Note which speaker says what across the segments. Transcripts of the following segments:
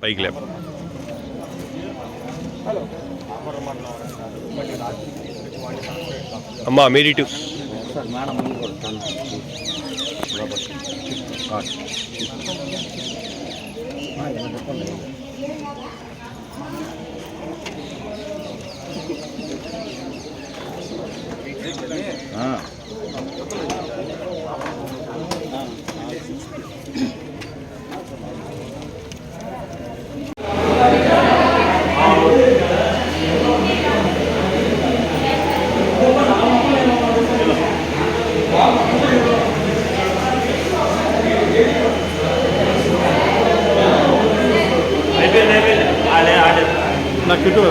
Speaker 1: పైకి లేపు. అమ్మా మీరు ఇటు. నాకు ఇటు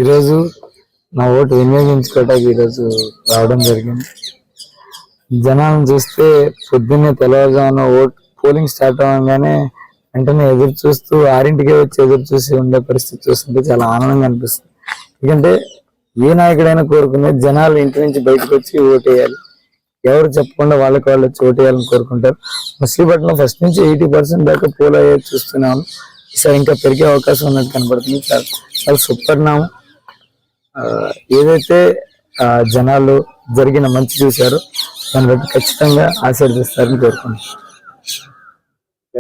Speaker 2: ఈరోజు నా ఓటు వినియోగించుకోవటానికి ఈరోజు రావడం జరిగింది. జనాలను చూస్తే పొద్దున్నే తెల్లవారుజామున పోలింగ్ స్టార్ట్ అవ్వగానే వెంటనే ఎదురు చూస్తూ 6ంటికే వచ్చి ఎదురు చూసి ఉండే పరిస్థితి చూస్తుంటే చాలా ఆనందంగా అనిపిస్తుంది. ఎందుకంటే ఏ నాయకుడైనా కోరుకునేది జనాలు ఇంటి నుంచి బయటకు వచ్చి ఓటేయాలి, ఎవరు చెప్పకుండా వాళ్ళకి వాళ్ళు వచ్చి ఓటేయాలని కోరుకుంటారు. మచిలీపట్నంలో ఫస్ట్ నుంచి 80% దాకా పోల్ అయ్యేది చూస్తున్నాము. ఈసారి ఇంకా పెరిగే అవకాశం ఉన్నట్టు కనబడుతుంది. చాలా సుపరిణామం. ఏదైతే జనాలు జరిగిన మంచి చూశారో దాన్ని బట్టి ఖచ్చితంగా ఆశీర్వదిస్తారని కోరుకుంటున్నాను.